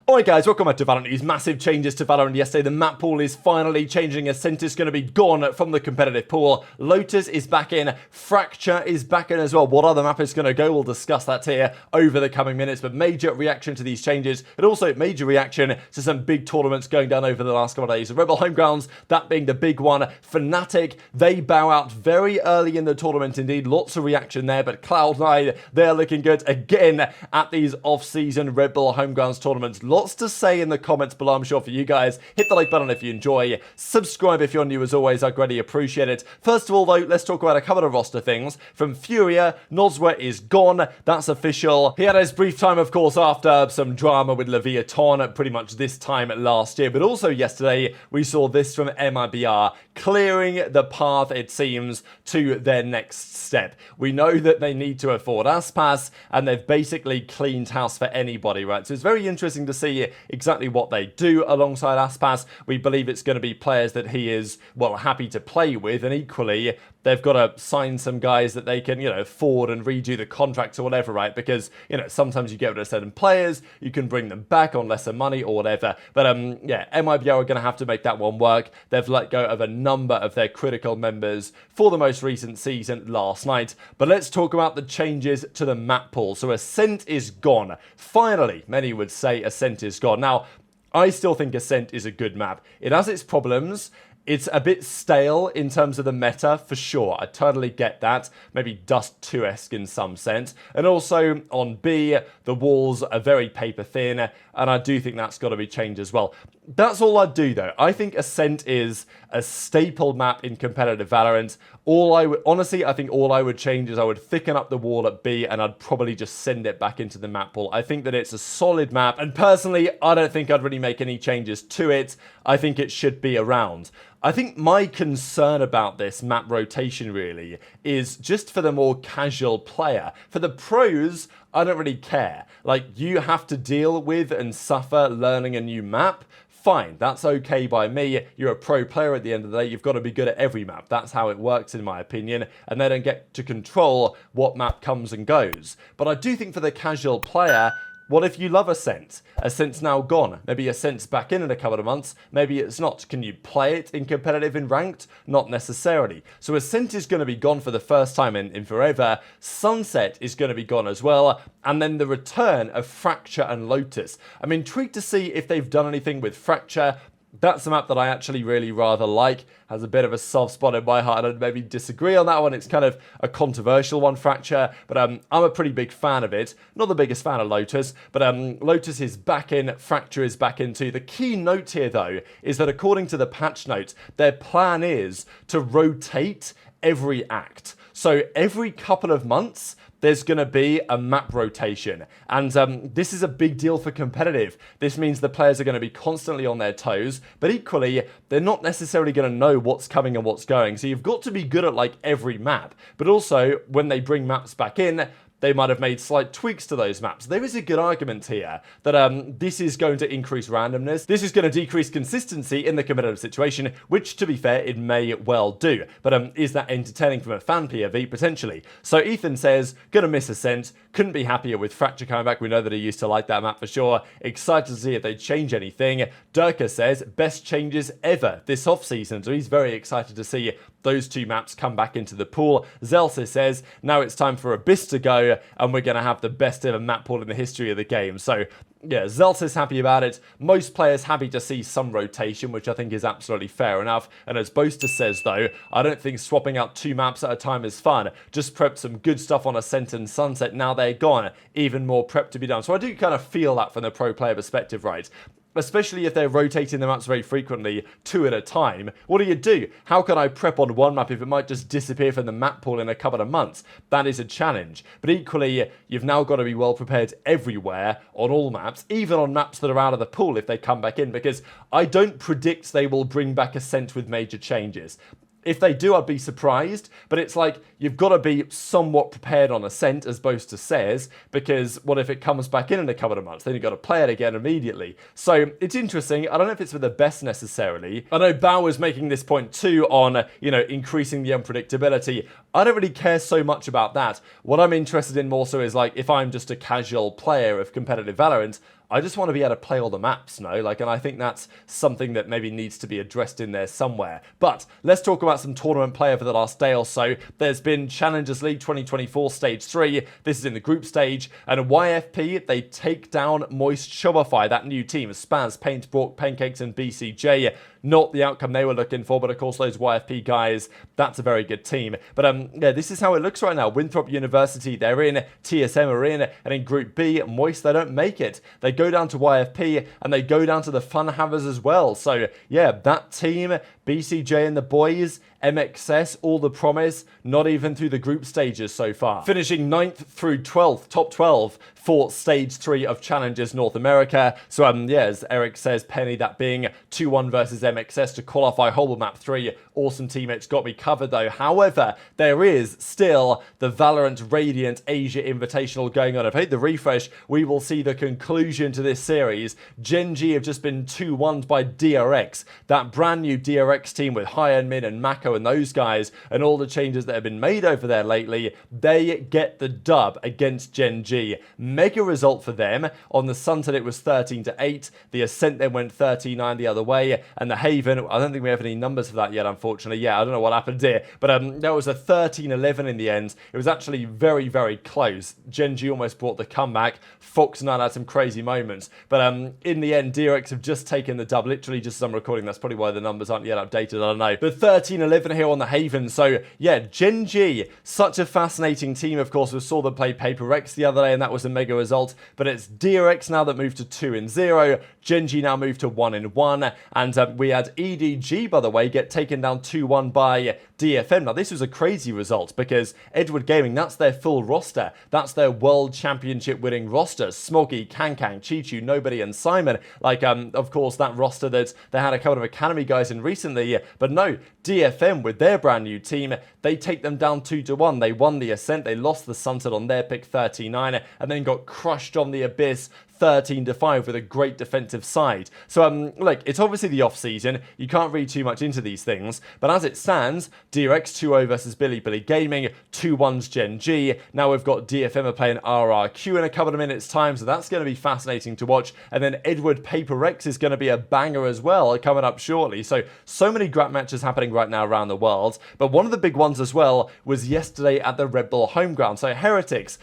Alright guys, welcome back to VALORANT News. Massive changes to VALORANT yesterday. The map pool is finally changing. Ascent is going to be gone from the competitive pool. Lotus is back in. Fracture is back in as well. What other map is going to go? We'll discuss that here over the coming minutes. But major reaction to these changes, and also major reaction to some big tournaments going down over the last couple of days. The Rebel Homegrounds, that being the big one. FNATIC, they bow out very early in the tournament indeed. Lots of reaction there. But Cloud9, they're looking good again at these off-season Rebel Homegrounds tournaments. Lots to say in the comments below, I'm sure, for you guys. Hit the like button if you enjoy. Subscribe if you're new as always. I greatly appreciate it. First of all, though, let's talk about a couple of roster things. From Furia, Noswa is gone. That's official. He had his brief time, of course, after some drama with Leviathan pretty much this time last year. But also yesterday, we saw this from MIBR, clearing the path, it seems, to their next step. We know that they need to afford Aspas, and they've basically cleaned house for anybody, right? So it's very interesting to see exactly what they do alongside Aspas. We believe it's going to be players that he is, well, happy to play with, and equally, they've got to sign some guys that they can, afford and redo the contracts or whatever, right? Because, sometimes you get rid of certain players, you can bring them back on lesser money or whatever. But, yeah, MIBR are going to have to make that one work. They've let go of a number of their critical members for the most recent season last night. But let's talk about the changes to the map pool. So Ascent is gone. Finally, many would say Ascent is gone. Now, I still think Ascent is a good map. It has its problems. It's a bit stale in terms of the meta, for sure. I totally get that. Maybe Dust 2-esque in some sense. And also, on B, the walls are very paper thin, and I do think that's got to be changed as well. That's all I'd do, though. I think Ascent is a staple map in competitive VALORANT. Honestly, I think all I would change is I would thicken up the wall at B, and I'd probably just send it back into the map pool. I think that it's a solid map, and personally, I don't think I'd really make any changes to it. I think it should be around. I think my concern about this map rotation really is just for the more casual player. For the pros, I don't really care. Like, you have to deal with and suffer learning a new map. Fine, that's okay by me. You're a pro player at the end of the day. You've got to be good at every map. That's how it works, in my opinion. And they don't get to control what map comes and goes. But I do think for the casual player, what if you love Ascent? Ascent's now gone. Maybe Ascent's back in a couple of months. Maybe it's not. Can you play it in competitive and ranked? Not necessarily. So Ascent is going to be gone for the first time in forever. Sunset is going to be gone as well. And then the return of Fracture and Lotus. I'm intrigued to see if they've done anything with Fracture. That's a map that I actually really rather like. Has a bit of a soft spot in my heart. I'd maybe disagree on that one. It's kind of a controversial one, Fracture. But I'm a pretty big fan of it. Not the biggest fan of Lotus. But Lotus is back in. Fracture is back in too. The key note here, though, is that according to the patch notes, their plan is to rotate every act. So every couple of months, there's going to be a map rotation. And this is a big deal for competitive. This means the players are going to be constantly on their toes, but equally, they're not necessarily going to know what's coming and what's going. So you've got to be good at like every map. But also, when they bring maps back in, they might have made slight tweaks to those maps. There is a good argument here that this is going to increase randomness. This is going to decrease consistency in the competitive situation, which, to be fair, it may well do. But is that entertaining from a fan POV? Potentially. So Ethan says, gonna miss Ascent. Couldn't be happier with Fracture coming back. We know that he used to like that map for sure. Excited to see if they change anything. Durka says, best changes ever this off-season. So he's very excited to see those two maps come back into the pool. Zelsis says, now it's time for Abyss to go, and we're going to have the best ever map pool in the history of the game. So, yeah, Zelsis happy about it. Most players happy to see some rotation, which I think is absolutely fair enough. And as Boaster says, though, I don't think swapping out two maps at a time is fun. Just prep some good stuff on Ascent and Sunset. Now they're gone. Even more prep to be done. So I do kind of feel that from the pro player perspective, right? Especially if they're rotating the maps very frequently, two at a time. What do? How can I prep on one map if it might just disappear from the map pool in a couple of months? That is a challenge. But equally, you've now got to be well prepared everywhere on all maps, even on maps that are out of the pool if they come back in, because I don't predict they will bring back Ascent with major changes. If they do, I'd be surprised, but it's like, you've got to be somewhat prepared on Ascent, as Boaster says, because what if it comes back in a couple of months? Then you've got to play it again immediately. So, it's interesting. I don't know if it's for the best necessarily. I know Bao was making this point too on, increasing the unpredictability. I don't really care so much about that. What I'm interested in more so is like, if I'm just a casual player of competitive VALORANT, I just want to be able to play all the maps, no? Like, and I think that's something that maybe needs to be addressed in there somewhere. But let's talk about some tournament play over the last day or so. There's been Challengers League 2024 Stage 3. This is in the group stage. And YFP, they take down Moist Shopify, that new team. Spaz, Paint, Brock, Pancakes, and BCJ. Not the outcome they were looking for, but of course those YFP guys, that's a very good team. But yeah, this is how it looks right now. Winthrop University, they're in. TSM are in. And in Group B, Moist, they don't make it. They go down to YFP, and they go down to the Fun Havers as well. So yeah, that team, BCJ and the boys, MXS, all the promise, not even through the group stages so far. Finishing 9th through 12th, top 12 for Stage 3 of Challengers North America. So yeah, as Eric says, Penny, that being 2-1 versus MXS to qualify Hobble Map 3. Awesome teammates, got me covered though. However, there is still the VALORANT Radiant Asia Invitational going on. If I hit the refresh, we will see the conclusion to this series. Gen.G have just been 2-1'd by DRX. That brand new DRX team with High-End Min and Mako and those guys, and all the changes that have been made over there lately, they get the dub against Gen.G. Mega result for them. On the Sunset, it was 13-8. The Ascent then went 13-9 the other way, and the Haven, I don't think we have any numbers for that yet, unfortunately. Yeah, I don't know what happened here, but that was a 13-11 in the end. It was actually very, very close. Gen.G almost brought the comeback. Fox9 had some crazy moments, but in the end, DRX have just taken the dub, literally just as I'm recording. That's probably why the numbers aren't yet updated, I don't know. But 13-11 here on the Haven. So yeah, Gen.G, such a fascinating team. Of course, we saw them play Paper Rex the other day, and that was a mega result. But it's DRX now that moved to 2-0. Gen.G now moved to 1-1. And we had EDG, by the way, get taken down 2-1 by DFM. Now, this was a crazy result because Edward Gaming, that's their full roster. That's their World Championship winning roster. Smoggy, Kankang, Chichu, Nobody, and Simon. Like, of course, that roster that they had a couple of Academy guys in recently. But no, DFM with their brand new team, they take them down 2-1. They won the Ascent. They lost the Sunset on their pick 39 and then got crushed on the Abyss 13-5 with a great defensive side. So, look, it's obviously the off-season. You can't read too much into these things. But as it stands, DRX 2-0 versus Billy Gaming, 2-1's Gen.G. Now we've got DFM are playing RRQ in a couple of minutes' time, so that's going to be fascinating to watch. And then Edward Paper Rex is going to be a banger as well, coming up shortly. So many great matches happening right now around the world. But one of the big ones as well was yesterday at the Red Bull home ground. So Heretics,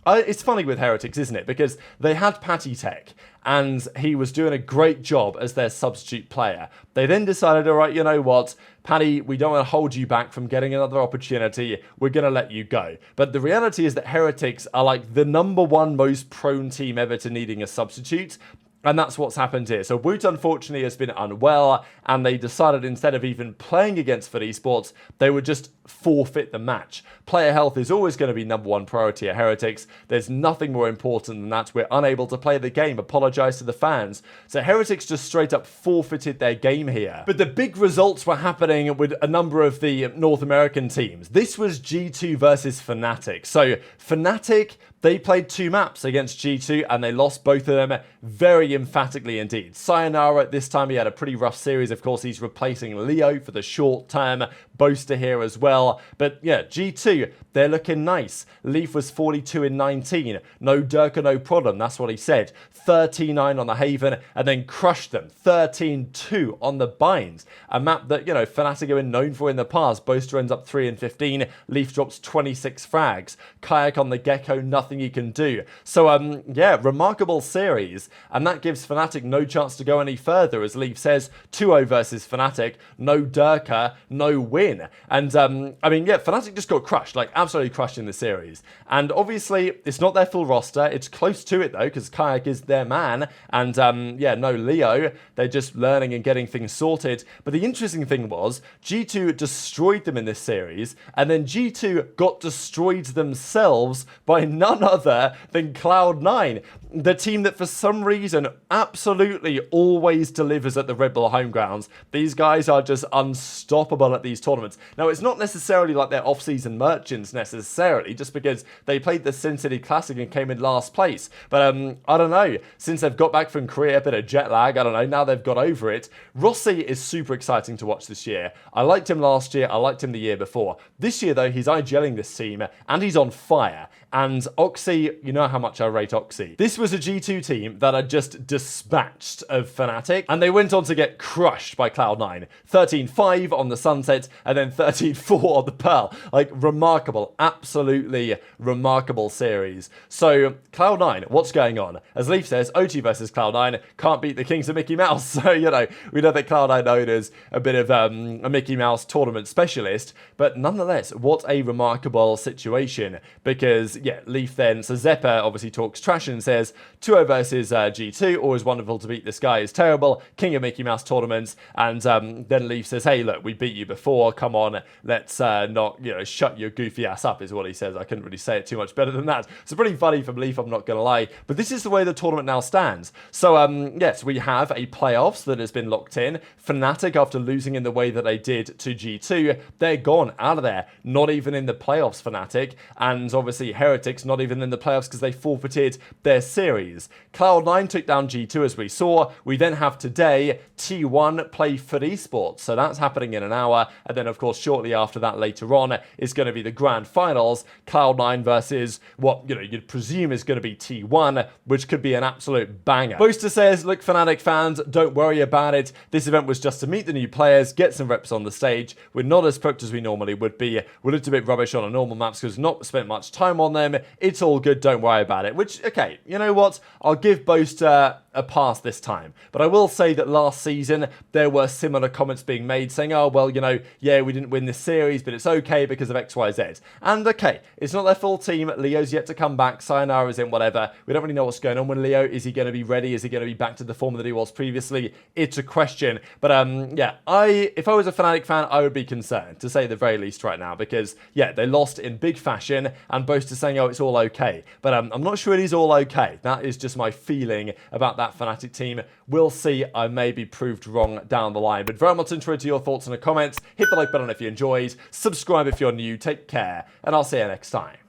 it's funny with Heretics, isn't it? Because they had Patty Tech, and he was doing a great job as their substitute player. They then decided, all right, you know what, Paddy, we don't want to hold you back from getting another opportunity. We're going to let you go. But the reality is that Heretics are like the #1 most prone team ever to needing a substitute. And that's what's happened here. So Woot, unfortunately, has been unwell, and they decided instead of even playing against FUT Esports, they would just forfeit the match. Player health is always going to be #1 priority at Heretics. There's nothing more important than that. We're unable to play the game. Apologise to the fans. So Heretics just straight up forfeited their game here. But the big results were happening with a number of the North American teams. This was G2 versus FNATIC. So FNATIC, they played 2 maps against G2 and they lost both of them very emphatically indeed. Sayonara, this time he had a pretty rough series. Of course, he's replacing Leo for the short term. Boaster here as well. But yeah, G2, they're looking nice. Leaf was 42 in 19. No Durka, no problem. That's what he said. 13-9 on the Haven and then crushed them. 13-2 on the Binds. A map that, you know, FNATIC have been known for in the past. Boaster ends up 3 in 15. Leaf drops 26 frags. Kayak on the Gecko, nothing he can do. So, yeah, remarkable series. And that gives FNATIC no chance to go any further. As Leaf says, 2-0 versus FNATIC. No Durka, no win. And, I mean, yeah, FNATIC just got crushed. Like, absolutely crushed in the series. And obviously, it's not their full roster. It's close to it, though, because Kayak is their man. And, yeah, no Leo. They're just learning and getting things sorted. But the interesting thing was, G2 destroyed them in this series. And then G2 got destroyed themselves by none other than Cloud9. The team that, for some reason, absolutely always delivers at the Red Bull home grounds. These guys are just unstoppable at these tournaments. Now, it's not necessarily like they're off-season merchants necessarily, just because they played the Sin City Classic and came in last place. But, I don't know. Since they've got back from Korea, a bit of jet lag, I don't know, now they've got over it. Rossi is super exciting to watch this year. I liked him last year. I liked him the year before. This year, though, he's IGLing this team, and he's on fire. And Oxy, you know how much I rate Oxy. This was a G2 team that had just dispatched of FNATIC, and they went on to get crushed by Cloud9. 13-5 on the Sunset, and then 13-4 on the Pearl. Like, remarkable, absolutely remarkable series. So, Cloud9, what's going on? As Leaf says, OT versus Cloud9 can't beat the Kings of Mickey Mouse. So, you know, we know that Cloud9 known as a bit of a Mickey Mouse tournament specialist, but nonetheless, what a remarkable situation. Because, yeah, Leaf then, so Zeppa obviously talks trash and says, 2-0 versus G2, always wonderful to beat this guy, is terrible, King of Mickey Mouse tournaments, and then Leaf says, hey, look, we beat you before, come on, let's not, you know, shut your goofy ass up, is what he says. I couldn't really say it too much better than that. So pretty funny from Leaf, I'm not going to lie, but this is the way the tournament now stands. So, yes, we have a playoffs that has been locked in. FNATIC, after losing in the way that they did to G2, they're gone out of there, not even in the playoffs, FNATIC, and obviously Heretics not even in the playoffs because they forfeited their series. Cloud9 took down G2 as we saw. We then have today T1 play for esports, so that's happening in an hour, and then of course shortly after that later on is going to be the grand finals, Cloud9 versus what, you know, you'd presume is going to be T1, which could be an absolute banger. Boaster says, look, FNATIC fans, don't worry about it. This event was just to meet the new players, get some reps on the stage. We're not as prepped as we normally would be. We looked a bit rubbish on a normal maps because we've not spent much time on them. It's all good, don't worry about it. Which, okay, you know what? I'll give Boaster a pass this time. But I will say that last season, there were similar comments being made saying, oh, well, you know, yeah, we didn't win this series, but it's okay because of X, Y, Z. And okay, it's not their full team. Leo's yet to come back. Sayonara's in, whatever. We don't really know what's going on with Leo. Is he going to be ready? Is he going to be back to the form that he was previously? It's a question. But yeah, if I was a FNATIC fan, I would be concerned, to say the very least right now, because yeah, they lost in big fashion, and Boaster's saying, oh, it's all okay. But I'm not sure it is all okay. That is just my feeling about that FNATIC team. We'll see. I may be proved wrong down the line. But very much interested to your thoughts in the comments. Hit the like button if you enjoyed. Subscribe if you're new. Take care. And I'll see you next time.